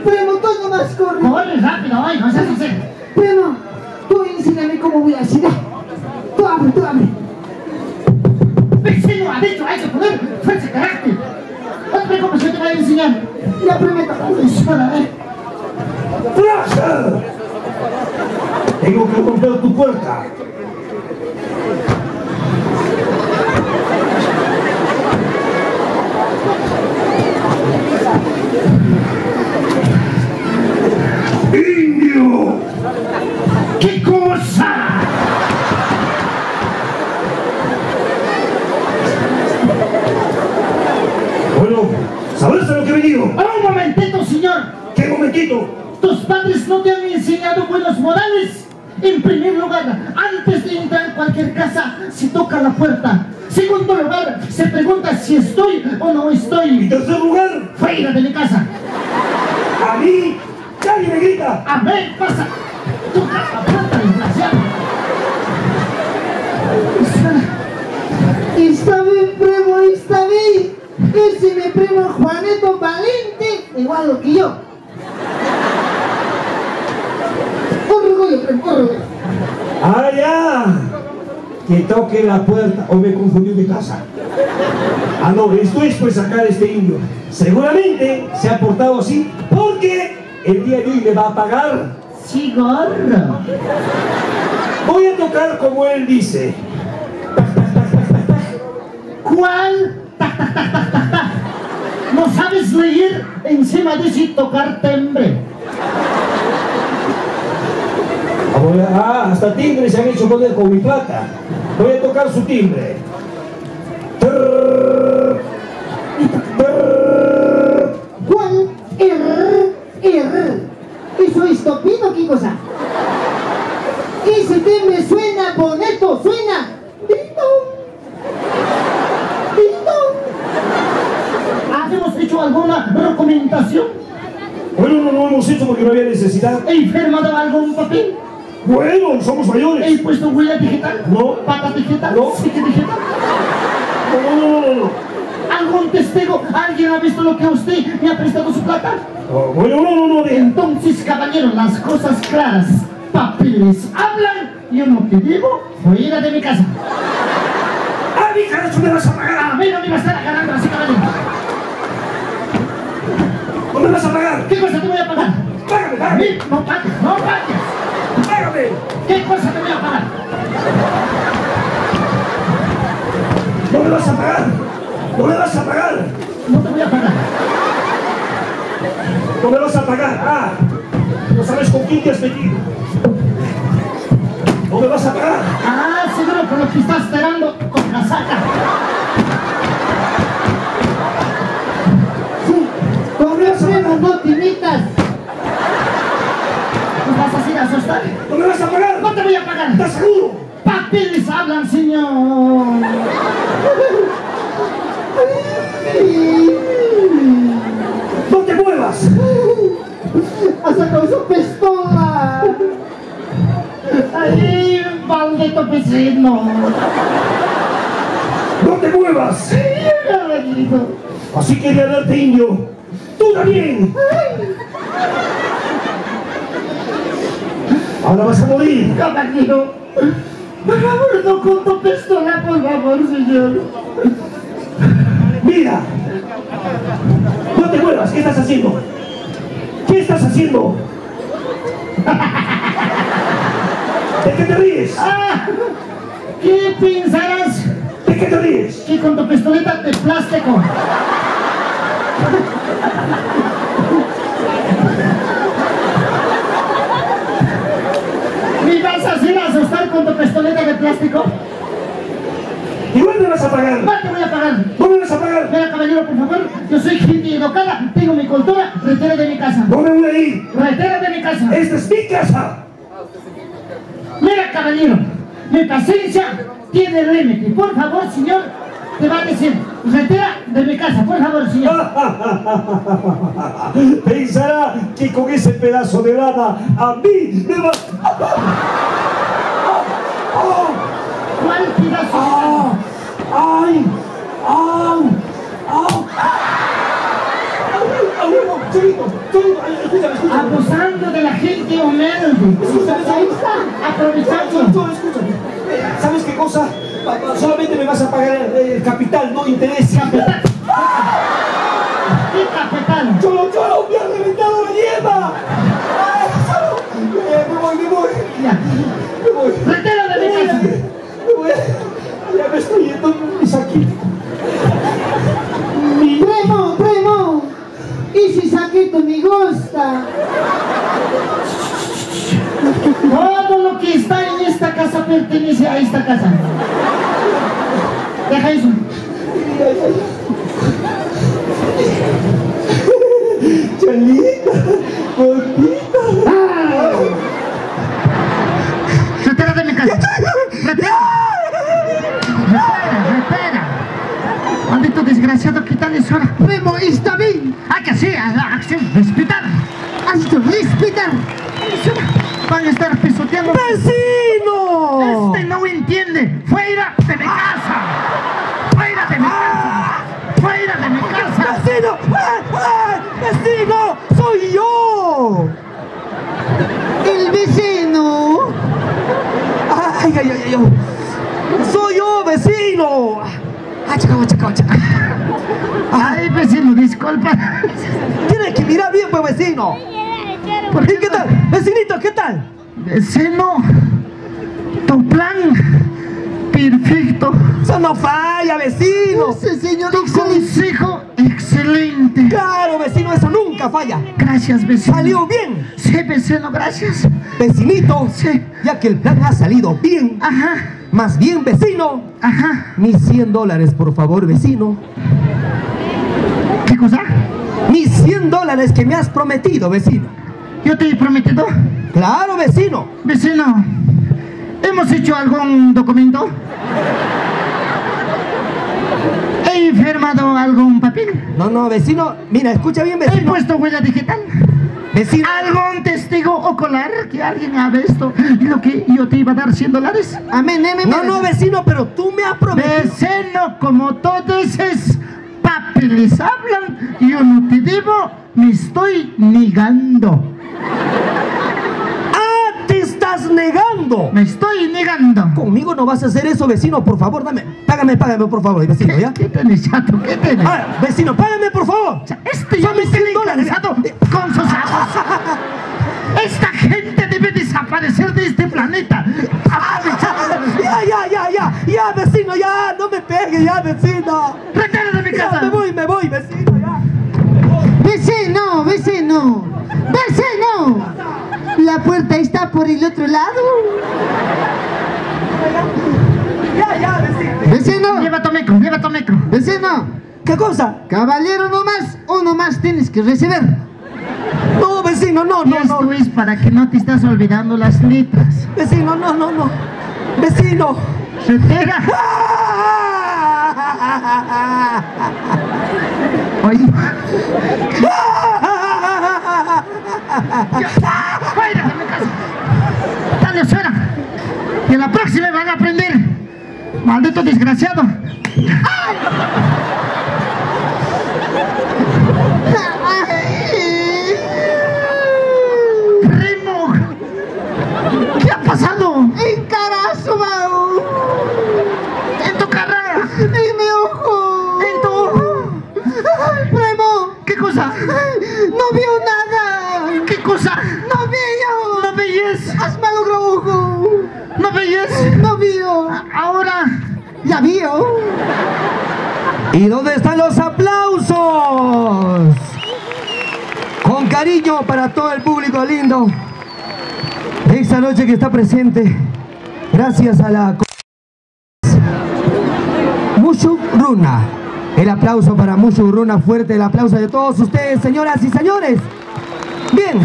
Primo, tú nomás corre. Corre rápido, ay, no seas así. Primo, tú enséñame cómo voy a hacer. Tú abre, tú abre. Vecino ha dicho, hay que poner fuerza de carácter. No te preocupes, yo te voy a enseñar. Ya prometo. Espera, ¡Flash! Tengo que romper tu puerta. ¡Indio! ¿Qué cosa? Bueno, ¿sabes a lo que he venido? Un momentito, señor. ¿Qué momentito? ¿Tus padres no te han enseñado buenos modales? En primer lugar, antes de entrar en cualquier casa, se toca la puerta. Segundo lugar, se pregunta si estoy o no En estoy. tercer lugar, Fuera de mi casa. a mí nadie me grita. A ver, pasa. Toca la puerta, desgraciado. Está bien, primo, está bien. Ese mi primo Juanito Valente, igual que yo. Orgullo, primo, orgullo. ¡Ah, ya! Que toque la puerta. O me confundió de casa. Ah, no, esto es por sacar a este indio. Seguramente se ha portado así porque el día de hoy me va a pagar. Sí, gorro. Voy a tocar como él dice. ¿Cuál? Tac, tac, tac, tac, tac, tac. ¿No sabes leer? Encima dice tocar timbre. Hasta timbre se han hecho poner con mi plata. Voy a tocar su timbre. Trrr, trrr. ¿Cuál? ¿Eso es topino? ¿Qué cosa? Ese timbre suena bonito, suena. ¿Hemos hecho alguna recomendación? Bueno, no hemos hecho porque no había necesidad. ¿He firmado algún papel? Bueno, somos mayores. ¿He puesto huella digital? No. ¿Pata digital? No. ¿Psique digital? No. ¿Algún testigo? ¿Alguien ha visto lo que usted me ha prestado su plata? Bueno, no. Entonces, caballero, las cosas claras. Papeles hablan. Yo no te digo, fuera de mi casa. ¡A mi carajo me vas a pagar! A mí no me va a estar agarrando así, caballero. ¿No me vas a pagar? ¿Qué cosa te voy a pagar? ¡Págame! A mí no pagues, no pagues. ¡Págame! ¿Qué cosa te voy a pagar? ¡No me vas a pagar! ¡No me vas a pagar! No te voy a pagar. ¡No me vas a pagar! No sabes con quién te has metido. ¡No me vas a pagar! Seguro por lo que estás esperando con casaca. Sí, con los primos no te imitas. ¿Nos vas a hacer asustar? ¡No me vas a pagar! No te voy a pagar. ¿Estás seguro? Papeles hablan, señor. ¡No te muevas! Ha sacado su pistola. ¡Ay, maldito vecino! ¡No te muevas! Caballero. Así quería darte, indio. ¡Tú también! Ahora vas a morir. Caballero, por favor, no con tu pistola, por favor, señor. Mira. No te muevas. ¿Qué estás haciendo? ¿Qué estás haciendo? ¿De qué te ríes? ¿Qué pensarás? ¿De qué te ríes? Que con tu pistolita de plástico. ¿Me vas a hacer asustar con tu pistolita de plástico? Igual me vas a pagar. No te voy a pagar. No me vas a pagar. Mira, caballero, por favor, yo soy gente educada, tengo mi cultura, retiro de mi casa. No me voy a ir. Retiro de mi casa. Esta es mi casa. Mira, caballero, mi paciencia tiene límite. Por favor, señor, te va a decir, retira de mi casa, por favor, señor. Pensará que con ese pedazo de lana a mí me va... ¿Cuál pedazo de lana? ¡Ay! ¡Au! ¡Au! ¡Au! Cholito, escúchame. Abusando de la gente humilde. Ahí está. Aprovechando. Escúchame. ¿Sabes qué cosa? Solamente me vas a pagar el capital, no interés. Capital. ¿Qué capital? Cholo, me ha reventado la hierba. Ay, Cholo. Me voy. Ya. Me voy. Retiro de mi casa. Me voy. Ya me estoy yendo mi saquito. Primo. ¿Y si saquito me gusta? Todo lo que está en esta casa pertenece a esta casa. Deja eso. Cholita, bonita. Retira de mi casa. Retira. Maldito desgraciado, quítale eso ahora. Primo, está bien. Hay que hacer la acción. Respetar. Hazlo, respetar. Van a estar pisoteando. ¡Vecino! Este no entiende. ¡Fuera de mi casa! ¡Fuera de mi casa! ¡Fuera de mi casa! ¡Vecino! ¡Vecino! ¡Soy yo! El vecino. ¡Ay! ¡Soy yo, vecino! ¡Chaca! Ay, vecino, disculpa. Tienes que mirar bien, pues, vecino. ¿Y qué tal? Vecinito, ¿qué tal? Vecino, tu plan perfecto. Eso no falla, vecino. Ese señor Tu consejo excelente. Claro, vecino, eso nunca falla. Gracias, vecino. Salió bien. Sí, vecino, gracias. Vecinito, Sí. ya que el plan ha salido bien, Ajá, más bien, vecino, ajá. mis $100, por favor, vecino. ¿Qué cosa? Mis $100 que me has prometido, vecino. Yo te he prometido. Claro, vecino. Vecino, ¿hemos hecho algún documento? ¿He firmado algún papel? No, vecino, mira, escucha bien, ¿He vecino. puesto huella digital? Vecino, ¿Algún testigo ocular que alguien ha visto lo que yo te iba a dar $100? Amén. no, vecino, pero tú me has prometido. Vecino, como todos esos papeles hablan, yo no te debo, me estoy negando. ¡Ah, te estás negando! Me estoy negando. Conmigo no vas a hacer eso, vecino, por favor, págame, por favor, vecino, ¿ya? ¿Qué tenés, chato? ¿Qué tenés? Ah, vecino, págame, por favor. Este ya Son me mis tiene $100. cansado con sus ojos. Esta gente debe desaparecer de este planeta. Ya, vecino, ya, no me pegues, ya, vecino. Retira de mi Ya, casa. me voy, vecino, ya. Vecino. La puerta está por el otro lado. Ya, vecino. Vecino. Lleva tu micro. Vecino. ¿Qué cosa? Caballero uno más tienes que recibir. No, vecino, no. Esto es para que no te estás olvidando las letras. Vecino, no. Vecino. Retira. Oye. ¡Fuera de mi casa! ¡Dale, suena! Y en la próxima van a aprender. ¡Maldito desgraciado! ¡Primo! ¿Qué ha pasado? ¡En carazo, Mau! ¡En tu cara! ¡En mi ojo! ¡En tu ojo! ¡Primo! ¿Qué cosa? ¡No vio nada! ¿Qué cosa? ¡No vio! ¿No veías? ¡Has malogrado ojo! ¿No veías? ¡No vio! Ahora. ¡Ya vio! ¿Y dónde están los aplausos? Con cariño para todo el público lindo de esta noche que está presente. Gracias a la Mushu Runa. El aplauso para Mushu Runa, fuerte el aplauso de todos ustedes, señoras y señores. Bien.